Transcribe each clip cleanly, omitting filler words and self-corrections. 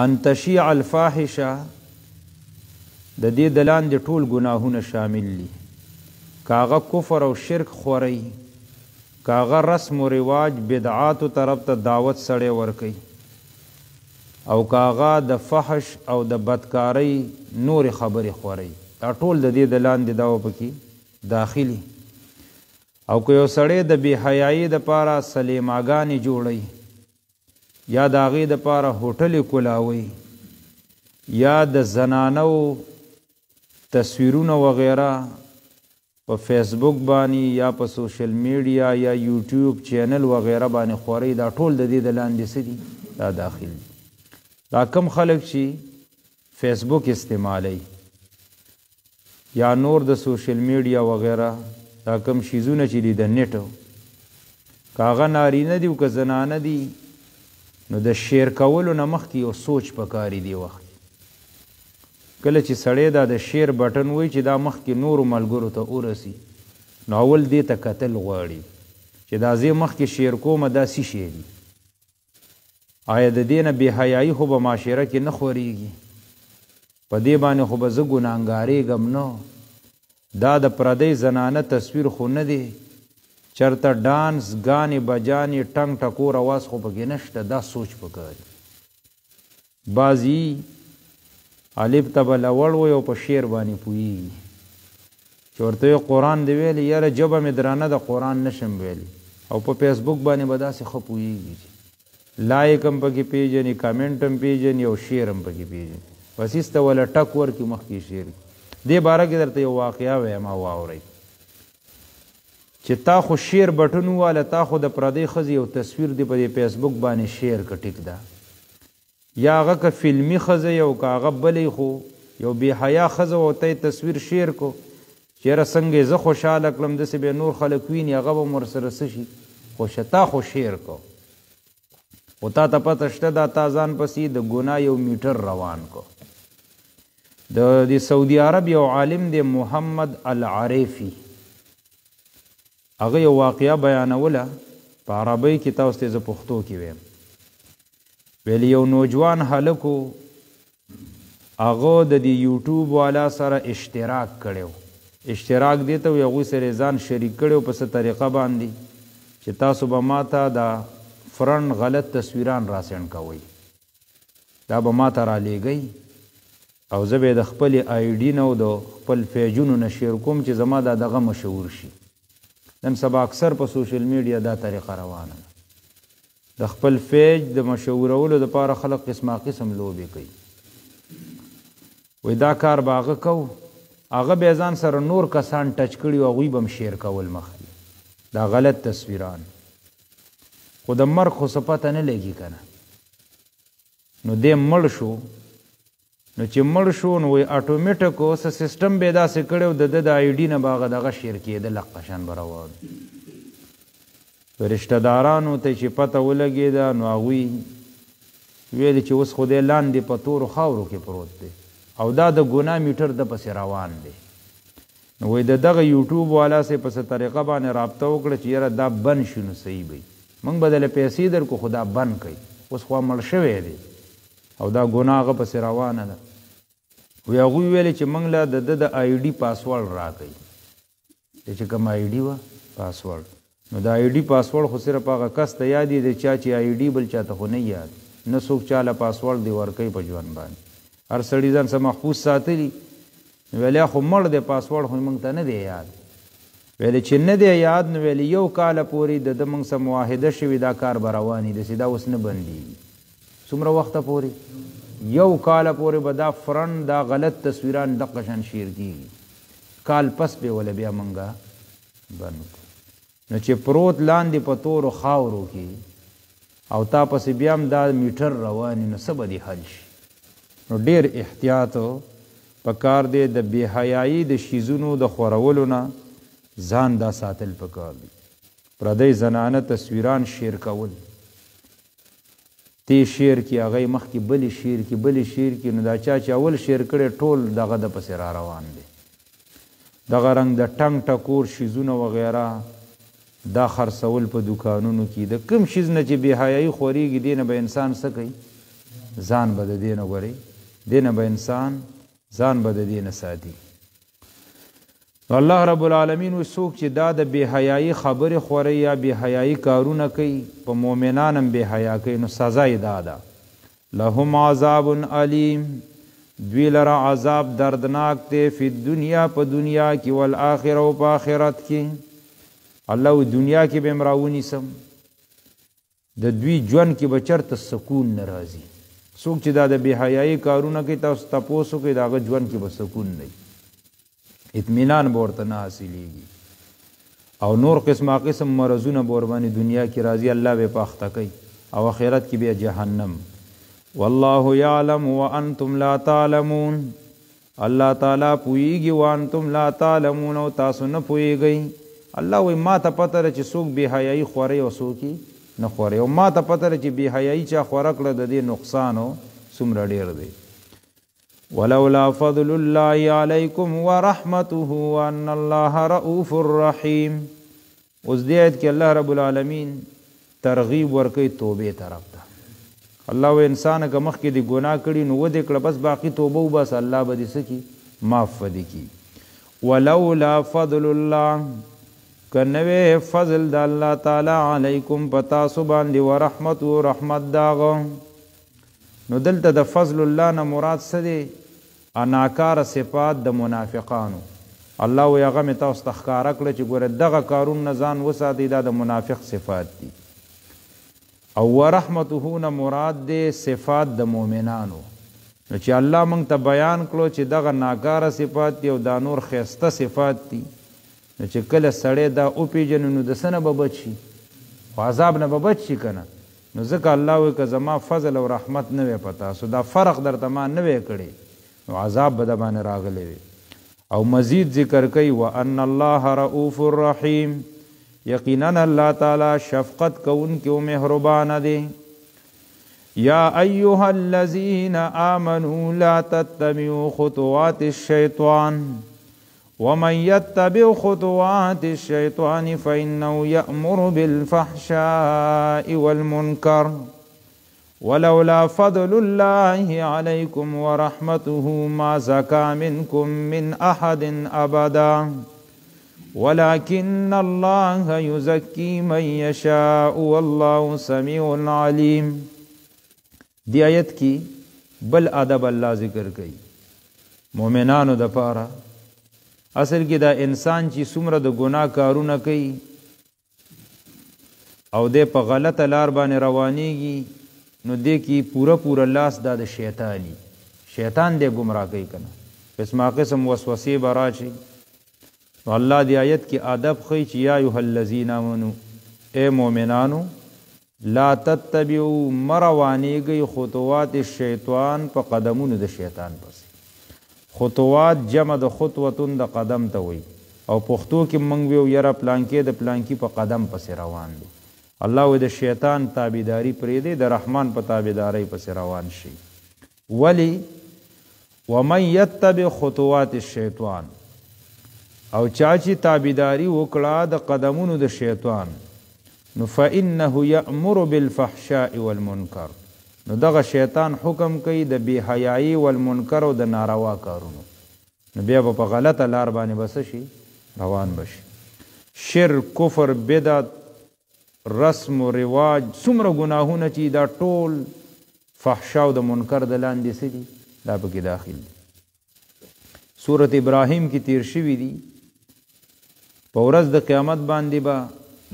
ان تشیع الفاحشه د دې د لاندې ټول ګناهونه شامل دي. کاغه کفر او شرک خوري، کاغه رسم و رواج بدعاتو طرف ته دعوت سړی ورکي، او کاغه د فحش او د بدکاری نور خبرې خوري. دا ټول د دې د لاندې داو پکې داخلي. او که یو سړی د بې حیایي دپاره سلیماګانې جوړوي، یا د هغې دپاره هوټلې کولاوي، یا د زنانو تصویرونه وغیره په فیسبوک باندې یا په سوشل میډیا یا یوټیوب چینل وغیره باندې خوري، دا ټول د دې د لاندې څه دي؟ دا داخل دي. دا کم خلک چې فیسبوک استعمالی یا نور د سوشل میډیا وغیره، دا کم شیزونه چې دي د نیټو، که هغه نارینه دي او که زنانه دي، نو د شیر کولو نه مخکې یو سوچ پکاري دی وخت. کله چې سړی دا د شیر بټن وایي چې دا مخکې نورو ملګرو ته ورسي، نو اول دې ته کتل غواړي چې دا زه مخکې شیر کومه دا څه شی دي. آیا د دې نه بې حیایي خو به معاشره کې نه خورېږي؟ په دې باندې خو به زه ګناهګارېږم نه؟ دا د پردی زنانه تصویر خو نه دی، چرته ډانس ګانې بجانې ټنګ ټکور اواز خو پکې نشته. دا سوچ پکاري. بعضي الف ته به لوړ وي او په شعر باندې پوهېږي، چې ورته یې قرآن دی ویلی، یاره ژبه مې درانه د قرآن نشم ویلی، او په فیسبوک باندې به داسې ښه پوهېږي چې لایک هم پکې پیژني، کامنټ هم پیژني، او شعر هم پکې پیژني. بس ایسته وله ټک ورکړي مخکې شعر. دې باره کې درته یو واقعه وایم، واورئ چې تا خو شیر بټن وواله، تا خو د پردۍ ښځې یو تصویر دی په دې فیسبوک باندې شیر که ټیک ده، یا هغه که فلمي ښځه یو که هغه بلې خو یو بې حیا ښځه و ته یې تصویر شیر کو چې یاره څنګه یې زه خوشحاله کړم، داسې به نور خلک ویني، هغه به هم ورسره څه شي خوشه. تا خو شیر کو، خو تا ته پته شته دا تا ځان پسې د ګناه یو میټر روان کو. د سعودي عرب یو عالم دی محمد العریفي، هغه یو واقعه بیانوله په عربۍ کې، تاسو ته زه پښتو کې ویم. ویل یو نوجوان هلکو، هغه د دې یوټیوب والا سره اشتراک کړی و. اشتراک دی ته وایي هغوی سره ځان شریک کړی و په څه طریقه باندې چې تاسو به ما ته دا فرنټ غلط تصویران راسینډ کوئ، دا به ما ته رالیږئ، او زه به یې د خپلې آی ډي نه او د خپل پیجونو نه شیر کوم چې زما دا دغه مشهور شي. نن سبا اکثر په سوشل میډیا دا طریقه روانه ده. د خپل پیج د مشهورولو دپاره خلک قسمه قسم لوبې کوي. وایي دا کار به هغه کوو، هغه بیا ځان سره نور کسان ټچ کړي او هغوی به هم شیر کول مخکې دا غلط تصویران. خو د مرګ خو څه پته نه لګي که نه. نو دی مړ شو، نو چې مړ شو نو وایي اټومیټک اوس سیسټم به یې داسې کړی و د ده د آی ډي نه به هغه دغه شیر کېده، لقه شان به روان. رشته دارانو ته چې پته ولګېده نو هغوی ویلې چې اوس خو دی لاندې په تورو خاورو کې پروت دی، او دا د ګناه میټر د پسې روان دی. نو وایي د دغه یوټیوب والا سې په څه طریقه باندې رابطه وکړه چې یاره دا بند شي نو صحیح به موږ به دله پیسې درکړو، خو دا بند کوي، اوس خو مړ شوی دی او دا ګناه هغه پسې روانه ده. وایي هغوی ویلې چې موږ له د ده د آی ډي پاسورډ راکوي، چې کوم آی ډي وه پاسورډ. نو د آی ډي پاسورډ خو صرف هغه کس ته یاد دی چا چې آی ډي بل چاته خو نه یاد، نه څوک چاله پاسورډ دی ورکوي په ژوند باندې. هر سړي ځان څه محفوظ ساتلي. ویلې خو مړ دی پاسورډ خو موږ ته نه دی یاد. ویلې چې نه دی یاد نو ویلې یو کاله پورې د ده موږ سره معاهده شوي دا کار به رواني داسې دا اوس نه بندېږي. څومره وخته پورې؟ یو کاله پورې به دا فرنټ دا غلط تصویران دقه شان شیر کېږي. کال پس به وله بیا موږ بند کړو. نو چې پروت لاندې په تورو خاورو کې او تا پسې بیا هم دا میټر رواني، نو څه به دې حل شي؟ نو ډېر احتیاط پکار دی. د بې حیایي د شیزونو د خورولو نه ځان دا ساتل پکار دی. پردی زنانه تصویران شیر کول، تی شیر کی هغه مخکې بلې شیر کی بلې شیر کی، نو دا چا چې اول شیر کړی ټول دغه د پسې را روان دی. دغه رنګ د ټنګ ټکور شیزونه وغیره دا خرڅول په دکانونو کې. د کوم شیز نه چې بې حیایي خورېږي دې نه به انسان څه کوي؟ ځان به د دې نه ګورئ دې نه به انسان ځان به د دې نه ساتي. الله رب العالمین وی څوک چې دا د بې حیایي خبرې خوري یا بې حیایي کارونه کوي په مؤمنان هم بې حیا کوي نو سزا یې دا ده لهم عذاب علیم دوی لره عذاب دردناک دی فی دنیا په دنیا کې والآخره او په آخرت کې. الله وی دنیا کې به م راونیسم د دوی ژوند کې به چېرته سکون نه راځي. څوک چې دا د بې حیایي کارونه کوي تاسو تپوس وکړئ د هغه ژوند کې به سکون نه وي اطمینان به ورته نه حاصلېږي او نور قسمه قسم مرضونه به ورباندې دنیا کې راځي الله به یې په اخته کوي او آخرت کې بیا جهنم. والله یعلم وانتم لا تعلمون الله تعالی پوهیږي وانتم لا تعلمون او تاسو نه پوهیږئ. الله وایي ما ته پته ده چې څوک بې حیایي خورئ او څوک نه خورئ او ما ته پته ده چې بې حیایي چا خوره کړه د دې نقصان څومره ډېر دی. ولولا فضل الله علیکم ورحمته وان الله رؤوف رحیم. اوس دې آیت کې الله رب العالمین ترغیب ورکوي توبې طرف ته. الله و انسان که مخکې د ګناه کړي نو ودې کړه بس باقي توبه وباسه الله به دې څه کي معاف به دې کي. ولولا فضل الله که نه وی فضل د الله تعالی علیکم په تاسو باندې ورحمت و رحمت داغه نو دلته د فضل الله نه مراد څه دی اناکار صفات د منافقانو. الله وی هغه مې تاسو ته ښکاره کړه چې ګوره دغه کارونه ځان وساتئ دا د منافق صفات دي. او ورحمته نه مراد دی صفات د مؤمنانو نو چې الله موږ ته بیان کړو چې دغه ناکاره صفات دي او دا نور ښایسته صفات دي نو چې کله سړی دا وپېژني نو د څه نه به بچ شي خو عذاب نه به بچ شي که نه نو ځکه الله وایي که زما فضل او رحمت نه وی په تاسو دا فرق درته ما نه وی کړی نو عذاب به د باندې راغلی وي. او مزید ذکر کوي وان الله رؤوف الرحیم یقینا الله تعالی شفقت کوونکی او مهربان دی. یا ایها الذین آمنوا لا تتبعوا خطوات الشیطان ومن يتبع خطوات الشيطان فإنه يأمر بالفحشاء والمنكر ولولا فضل الله عليكم ورحمته ما زكى منكم من أحد أبدا ولكن الله يزكي من يشاء والله سميع عليم. دی آیت کی بل ادب الله ذکر کئی مومنانو د پاره اصل کې دا انسان چې څومره د ګناه کارونه کوي او د په غلطه لار باندې روانېږي نو دې کې پوره لاس دا د شیطانی شیطان دې ګمراه کوي کنه قسمه قسم وسوسې به راشي. نو الله دې آیت کې ادب ښیي چې یا ایها الذین آمنوا اے مؤمنانو لا تتبعوا مروانېږئ خطوات الشیطان په قدمونو د شیطان پسې. خطوات جمع د خطوتون د قدم ته وي او پښتو کې موږ ویو یاره پلانکې د پلانکي په قدم پسې روان دی. الله وی د شیطان تابعداري پرېږدئ د رحمان په تابعدارۍ پسې روان شي. ولی ومن یتبع خطوات الشیطان او چا چې تابعداري وکړه د قدمونو د شیطان نو فإنه یأمر بالفحشاء والمنکر نو دغه شیطان حکم کوي د بی حیايي والمنکر او د ناروا کارونو نو بیا په غلطه لار باندې بس شي روان بشي. شرک کفر بدعت رسم و رواج څومره ګناهونه چې دا ټول فحشا او د منکر د لاندې څه دي دا پکې داخل دي. سورت ابراهیم کې تیر شوي دي په ورځ د قیامت باندې به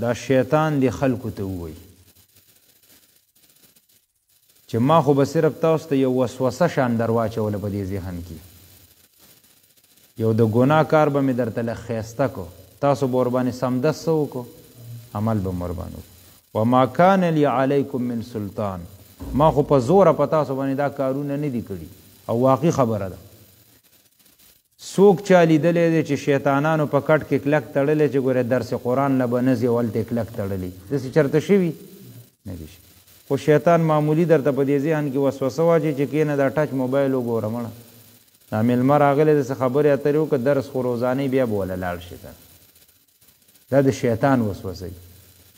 دا شیطان دی خلکو ته ووایي چې ما خو به صرف تاسو ته یو وسوسه شان در واچوله په دې ذهن کې یو د ګناه کار به مې درته لږ ښایسته کو تاسو به ورباندې سمدست څه وکړو عمل به مو ورباندې وکړو. وما کان لی علیکم من سلطان ما خو په زوره په تاسو باندې دا کارونه نه دي کړي او واقعي خبره ده. څوک چا لیدلی دی چې شیطانانو په کټ کې کلک تړلی چې ګوره درس قرآن نه به نه ځي ولته کلک تړلی داسې چېرته شوي نه دي شي. خو شیطان معمولی درته په دې ذهن کې وسوسه واچوي چې کېنه دا ټچ موبایل وګوره مړه دا میلمه راغلی داسې خبرې اترې وکړه درس خو روزانې بیا به وله لاړ شي دا د شیطان وسوسه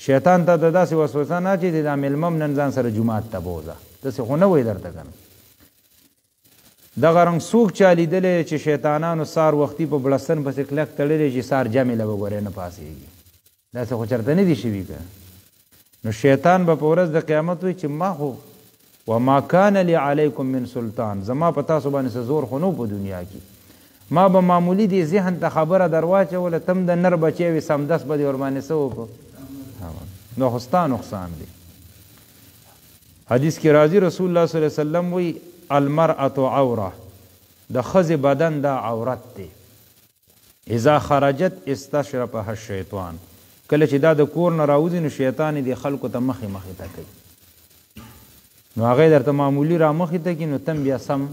شیطان ته د داسې وسوسه نه چې دا میلمه هم نن ځان سره جومات ته بوځه داسې خو نه وایي درته که نه دغه رنګ څوک چا لیدلی چې شیطانانو سار وختي په بړستن پسې کلک تړلی چې سار جمې له به ګورې نه پاسېږي داسې خو چېرته نه دي شوي که نو شیطان به په ورځ د قیامت وایي چې ما خو وما کان لی علیکم من سلطان زما په تاسو باندې څه زور خو نه په دنیا کې ما به معمولی دی ذهن ته خبره در واچوله تم د نر بچی وي سمدست به دې ورباندې څه وکړو نو خو ستا نقصان دی حدیث کې راځي رسول الله صلی الله علیه وسلم وی المرأة عوره د ښځې بدن دا عورت دی اذا خرجت استشرفها الشیطان کله چې دا د کور نه راوځي نو شیطان یې د خلکو ته مخې مخې ته کوي نو هغه درته معمولي را مخې ته کړي نو تم بیا سم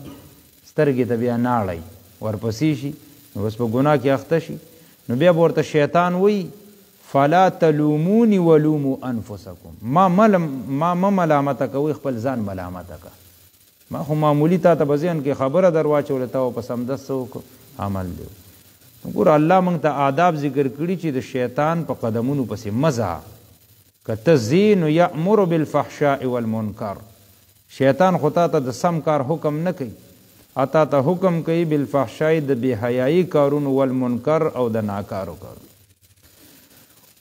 سترګې ته بیا ناړی ورپسې شي نو بس په ګناه کې اخته شي نو بیا به ورته شیطان وایي فلا تلوموني ولوموا انفسکم ما ملامته کوئ خپل ځان ملامته که ما خو معمولی تا ته به ذهن کې خبره در واچوله تا به په سمدست څه وکړو عمل دی ګوره الله موږ ته آداب ذکر کړي چې د شیطان په قدمونو پسې مزه که ته ځې نو یأمر بالفحشاء والمنکر شیطان خو تا ته د سم کار حکم نه کوي اتا ته حکم کوي بالفحشاء د بې حیایي کارونو والمنکر او د ناکارو کارونو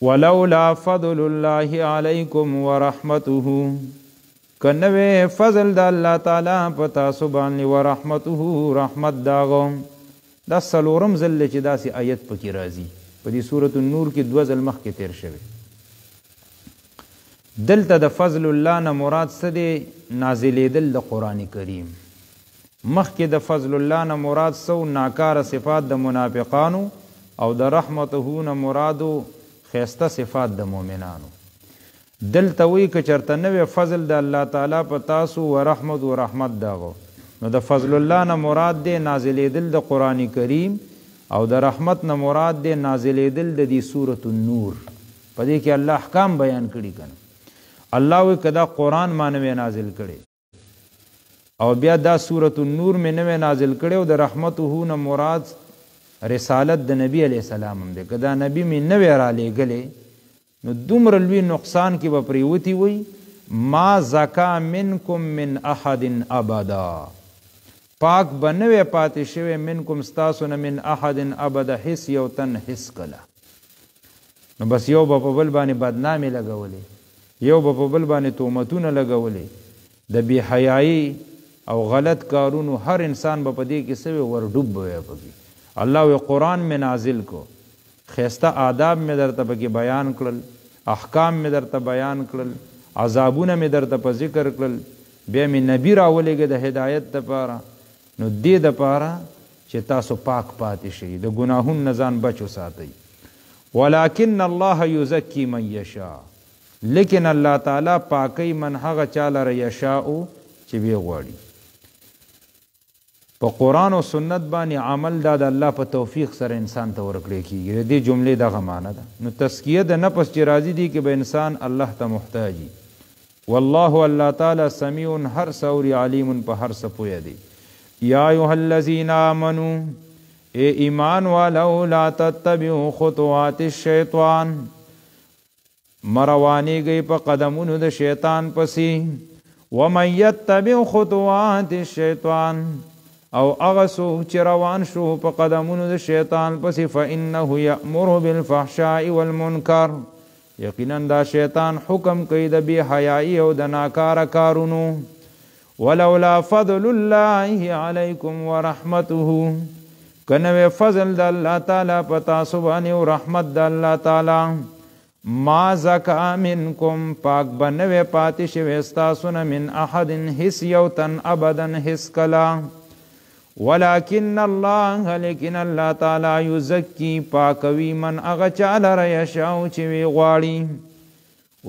ولولا فضل الله علیکم ورحمته که نوې فضل د الله تعالی په تاسو باندې ورحمته رحمت داغو دا څلورم ځل چې داسې آیت پکې راځي په دې سورة النور کې 2 ځل مخکې تیر شوی دلته د فضل الله نه مراد څه دی نازلېدل د قرآن کریم مخکې د فضل الله نه مراد څه ناکاره صفات د منافقانو او د رحمته نه مرادو ښایسته صفات د مؤمنانو دلته وایي که چېرته نوی فضل د الله تعالی په تاسو و رحمت داغو نو د فضل الله نه مراد دی نازلېدل د قرآن کریم او د رحمت نه مراد دی نازلېدل د دې سورة النور په دې کې الله احکام بیان کړي که نه الله وایي که دا قرآن ما نوی نازل کړی او بیا دا سورة النور مې نوی نازل کړی او د رحمته نه مراد رسالت د نبی علیه السلام هم دی که دا نبی مې نوی رالیږلی نو دومره لوی نقصان کې به پریوتي وي ما زکا منکم من احد ابدا پاک به نوی پاتې شوی منکم ستاسو نه من احد ابدا حس یو تن حس کله نو بس یو به په بل باندې بدنامې لګولې یو به په بل باندې تهمتونه لګولې د بې حیایي او غلط کارونو هر انسان به په دې کې څه وي ورډوب به وی پکې الله وی قرآن مې نازل کو خیسته آداب مې درته پکې بیان کړل احکام مې درته بیان کړل عذابونه مې درته په ذکر کړل بیا مې نبی راولېږه د هدایت دپاره نو دې دپاره چې تاسو پاک پاتې شئ د ګناهونو نه ځان بچ وساتئ ولکن الله یزکی من یشاء لیکن الله تعالی پاکی من هغه چا لره یشاء چې وی غواړي په قرآن او سنت باندې عمل دا د الله په توفیق سره انسان ته ورکړی کېږي د دې جملې دغه معنی ده نو تزکیه د نفس چې راځي دی کې به انسان الله ته محتاجي والله الله تعالی سمیع هر څه اوري علیم په هر څه پوهه دی یا ایها الذین آمنوا اے ایمان والو لا تتبعوا خطوات الشیطان مروانیږئ په قدمونو د شیطان پسې ومن یتبع خطوات الشیطان او هغه څوک چې روان شو په قدمونو د شیطان پسې فانه یأمر بالفحشاء والمنکر یقینا دا شیطان حکم کوي د بې حیایي او د ناکاره کارونو ولولا فضل الله علیکم ورحمته که نه وی فضل د الله تعالی په تاسو باندې او رحمت د الله تعالی ما زکا منکم پاک به نه وی پاتې شوی ستاسو نه من احد هیڅ یو تن ابدا هیڅ کله ولكن الله لیکن الله تعالی یزکی پاکوي من هغه چا لره یشاء چې وی غواړي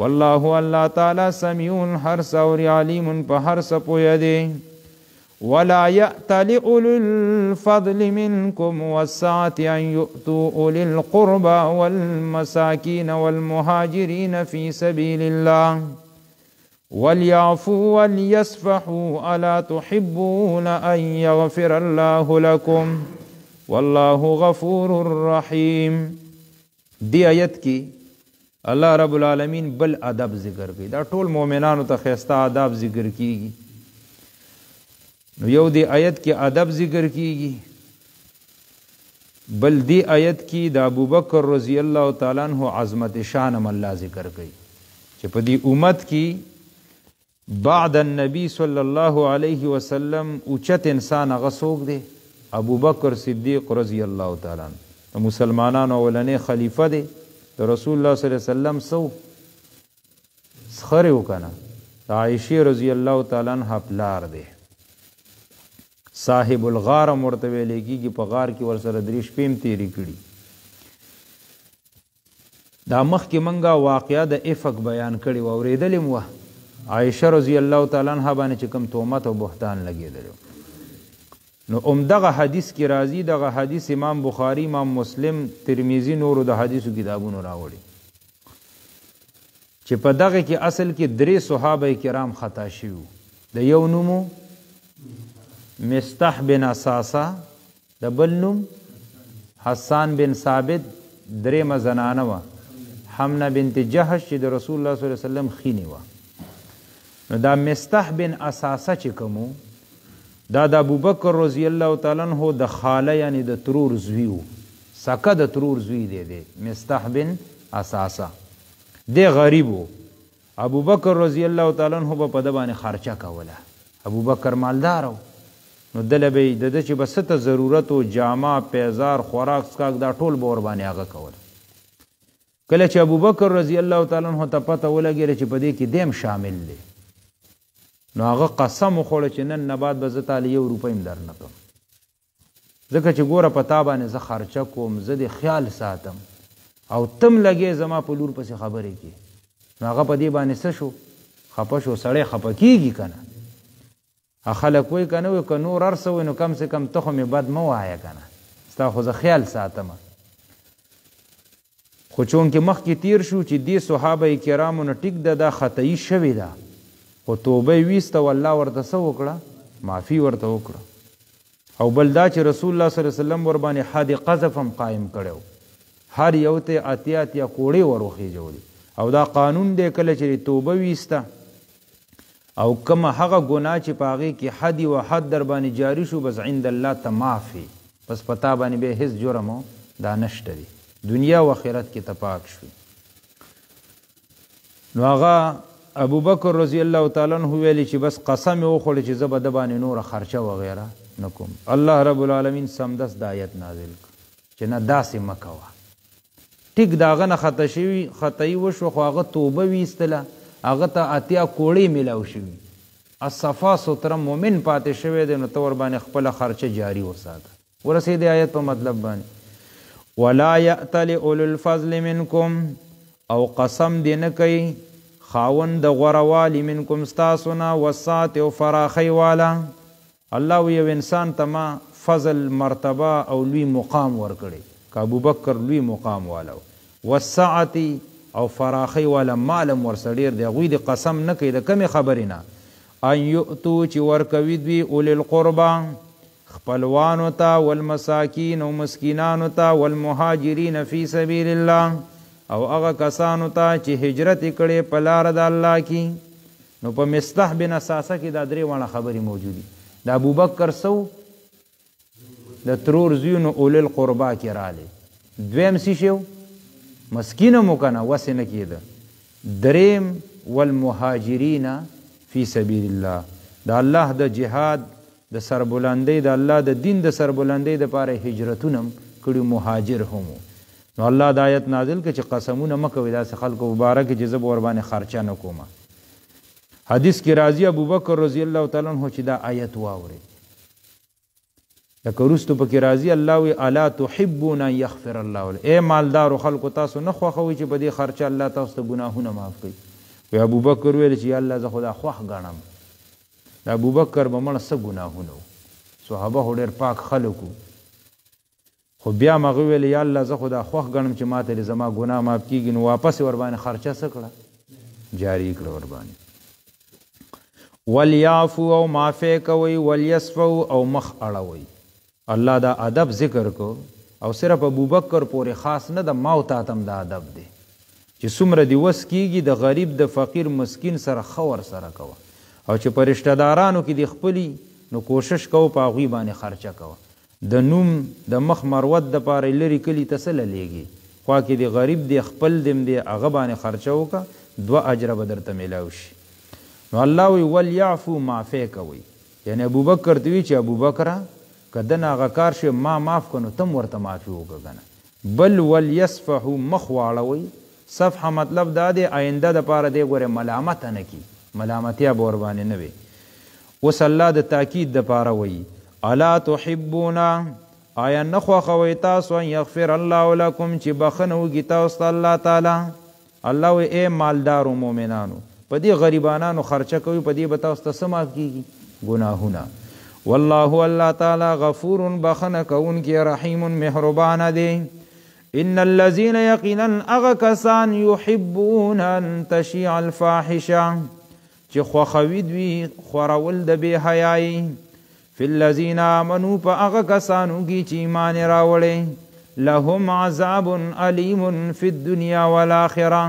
والله الله تعالی سمیع هر څه اوري علیم په هر څه پوهه دی ولا یأتل اولو الفضل منکم والسعة ان یؤتوا اولی القربى والمساکین والمهاجرین فی سبیل الله وليعفوا وليصفحوا ألا تحبون أن يغفر الله لكم والله غفور رحيم دی آیت کی الله رب العالمین بل ادب ذکر کی دا ټول مؤمنانو ته خیسته آداب ذکر کیږي نو یو دی آیت کې ادب ذکر کیږي، بل دی آیت کې د ابوبکر رضی الله تعالی عنہ عظمت شان هم الله ذکر کوي چې په دې امت کې بعد النبی صلی الله علیه وسلم اوچت انسان هغه څوک دی؟ ابوبکر صدیق رضی الله تعالی عنہ، د مسلمانانو اولنی خلیفه دی، د رسول الله صلی الله علیه وسلم سو سخره وکنه، د عائشه رضی الله تعالی عنها پلار دی، صاحب الغار ورته ویل کېږي، په غار کې ورسره 3 شپې هم تېرې کړي. دا مخکې منګه واقعه د افک بیان کړې وه، اورېدلې مو وه عایشه رضی الله تعالی عنها باندې چې کوم تهمت او بهتان لګېدلی. نو دغه حدیث کې راځي، دغه حدیث امام بخاری، امام مسلم، ترمیزی نورو د حدیثو کتابونو راوړي چې په دغه کې اصل کې 3 صحابه کرام خطا شوي. د یو نومو مستح بن اساسه، د بل نوم حسان بن ثابت، درېمه زنانه وه حمنه بنت جهش چې د رسول الله صلی الله علیه وسلم خینې وه. نو دا مستح بن اساسه چې کوم دا د ابوبکر رضی الله تعالی عنہ د خاله یعنی د ترور زوی و، سکه د ترور زوی دی مستح بن اساسه، دی غریب و. ابوبکر رضی الله تعالی عنہ به په ده باندې خرچه کوله، ابوبکر مالدار و، نو دله به د ده چې به څه ته ضرورت و، جامه، پیزار، خوراک، څښاک، دا ټول به ورباندې هغه کول. کله چې ابوبکر رضی الله تعالی عنہ ته پته ولګېده چې په دې کې دیم شامل دی، نو هغه قسم وخوړه چې نن نه بعد به زه تاله 1 روپۍ هم در نه کړم، ځکه چې ګوره په تا باندې زه خرچه کوم، زه دې خیال ساتم او تم لګې زما په لور پسې خبرې کې. نو هغه په دې باندې څه شو؟ خفه شو. سړی خفه کېږي که نه؟ خلک وایي که نه وایي که نور هر څه وایي نو کم سے کم ته خو مې بد مه وایه که نه، ستا خو زه خیال ساتم. خو چونکې مخکې تیر شو چې دې صحابه کرامو نه ټیک ده دا خطایي شوې ده، خو توبه یې ویسته و، الله ورته څه وکړه؟ معافي ورته وکړه. او بل دا چې رسول الله صلی الله علیه وسلم ورباندې حد قذف هم قایم کړی و، هر یو ته اتیا کوړې ور وخېجولې. او دا قانون دی کله چې توبه ویسته او کومه هغه ګناه چې په هغې کې حد و حد در باندې جاري شو، بس عند الله ته معافي، بس په تا باندې به هېڅ جرم دا نشته دی، دنیا و آخرت کې ته پاک شوي. نو هغه ابوبکر رضی الله تعالی عنہ ویلي چې بس قسم یې وخوړی چې زه به ده باندې نوره خرچه وغیره نه کوم. الله رب العالمین سمدست د آیت نازل کړ چې نه داسې مه کوه. ټیک د هغه نه خطایي وشوه، خو هغه توبه ویستله، هغه ته 8 کوړې میلاو شوي، الصفا ستره مؤمن پاتې شوی دی، نو ته ورباندې خپله خرچه جاري وساته. ورسېدې آیت په مطلب باندې ولا یأتل اولو الفضل منکم، او قسم دې نه کوي خاوند د غوروالي منکم ستاسو نه، وسعت او فراخۍ والا. الله یو انسان ته ما فضل، مرتبه او لوی مقام ورکړی، که ابوبکر لوی مقام والا وسعت او فراخۍ والا مالم ورسره ډېر دی. هغوی د قسم نه کوي د کمې خبرې نه، ان یؤتو چې ورکوي دوی اولی القربا خپلوانو ته، والمساکین او مسکینانو ته، والمهاجرین فی سبیل الله او هغه کسانو ته چې هجرت کړي په لاره د الله کې. نو په مصطح بن اساسه کې دا 3 واړه خبرې موجودي. د ابوبکر سو د ترور زویونو اولي القربا کې رالی، دویم څه شو؟ مسکین هم وکنه وسې نه کېده، دریم والمهاجرین فی سبیل الله، د الله د جهاد د سربلندۍ، د الله د دین د سربلندۍ دپاره هجرتونه هم کړي، مهاجر هم. نو الله د آیت نازل که چې قسمونه مه کوئ داسې خلکو مبارکې چې زه به ورباندې خرچه نه کومه. حدیث کې راځي ابوبکر رضی الله تعالی عنہ چې دا آیت واورېد، لکه وروستو پکې راځي الله وی الا تحبون ان یغفر الله لکم، ای مالدارو خلکو تاسو نه خوښوئ چې په دې خرچه الله تاسو ته ګناهونه معاف کوي. وی ابوبکر ویل چې یا الله زه خو دا خوښ ګڼم. د ابوبکر به مړه څه ګناهونه و، صحابه خو ډېر پاک خلک وو، خو بیا هم هغه ویل یا الله زه خو دا خوښ ګڼم چې ما ته دې زما ګناه معاف کېږي. نو واپس یې ورباندې خرچه څه کړه؟ جاري کړه ورباندې. ولیعفو او معافی کوئ، ولیصفو او مخ اړوئ. الله دا ادب ذکر کو او صرف ابوبکر پورې خاص نه د ما او تا ته هم دا ادب دی چې څومره دې وس کېږي د غریب د فقیر مسکین سره ښه ورسره کوه، او چې په رشته دارانو کې دې خپلي نو کوشش کو په هغوی باندې خرچه کوه د نوم د مخ مروت دپاره لرې کلي ته څه للیږي خوا کې د غریب دی خپل دم دی هغه باندې خرچه وکړه 2 اجره به درته میلاو شي نو الله وی ولیعفو معافی کوئ یعنی ابوبکر ته وی چې ابوبکره که دنه هغه کار شي ما معاف کنو تم ورته معافي وکړه کنه بل ولیصفحو مخ واړوئ صفحه مطلب دا دی آینده دپاره دی ګورې ملامته نه کی ملامتیا به ورباندې نه وي اوس الله د تاکید دپاره وی الا تحبون آیا نه خوښوئ تاسو ان یغفر الله لکم چې بخښنه وکړي تاسو ته الله تعالی الله وی ای مالدارو مؤمنانو په دې غریبانانو خرچه کوي په دې به تاسو ته څه معاف کېږي ګناهونه والله الله تعالی غفور بخښنه کوونکی رحیم مهربانه دی ان الذين يقينا اغكسان يحبون ان تشيع الفاحشه چې خوخوي دوی خورول د بے حیاي فی الذين امنوا فاغ کسانو کی چې ایمان راوړي لهم عذاب الیم فی الدنيا والآخرة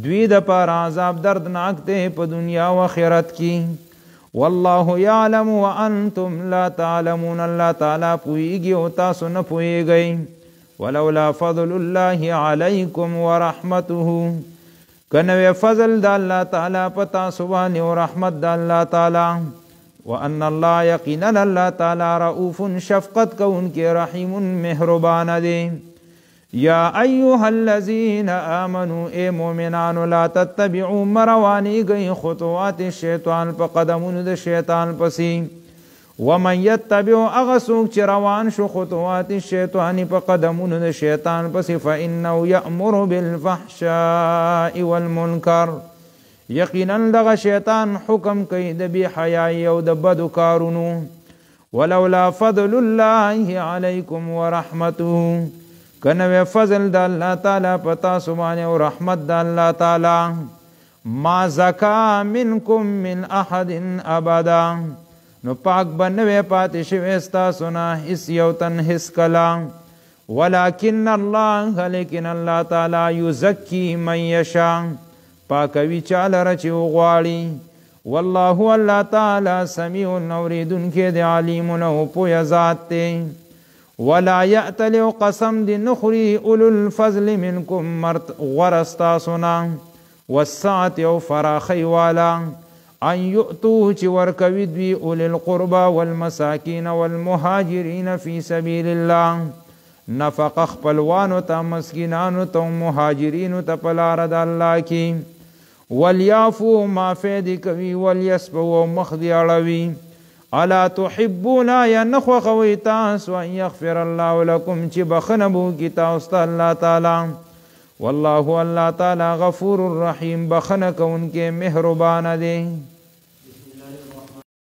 دوی د پر عذاب دردناک ته په دنیا او آخرت کې والله يعلم وانتم لا تعلمون الله تعالی پوهیږي او تاسو نه پوهیږئ ولولا فضل الله علیکم ورحمته کنوی فضل د الله تعالی پتا سبحانه او رحمت د الله تعالی وان الله یقینا الله تعالی رؤوف شفقت کونکي رحیم مهربان دی یا ایها الذین آمنوا ای مؤمنان لا تتبعوا مروانی گئی خطوات الشیطان په قدمونو د شیطان پسې ومن یتبع اغسوک چې روان شو خطوات الشیطان په قدمونو د شیطان پسې فانه یأمر بالفحشاء والمنکر یقینا دغه شیطان حکم کوي د بی حیاي او د بدو کارونو ولولا فضل الله علیکم ورحمته کنه فضل د الله تعالی پتا سبحانه او رحمت د الله تعالی ما زکا منکم من احد ابدا نو پاک بنوی پاتی شویستا سنا اس یوتن حس کلا ولیکن اللہ لیکن اللہ تعالی یزکی من یشا پاکوی چال رچی اغواڑی واللہ اللہ تعالی سمیع نوریدن کے دی علیم نو پویا ذات تے ولا یأتل قسم دی نخری اولو الفضل منکم مرت غرستا سنا والساعت او فراخی والا ان یؤتوه چې ورکوي دوی اولی القربا والمساکین والمهاجرین فی سبیل الله نفق خپلوانو ته مسکینانو ته مهاجرینو ته په لاره د الله کې ولیعفو معافی دې کوي ولیصفحوا مخ دې اړوي الا تحبون یا نه خوښوئ تاسو ان یغفر الله لکم چې بخښنه به وکړي تاسو ته الله تعالی والله الله تعالی غفور الرحیم بخښنه کوونکی مهربانه دی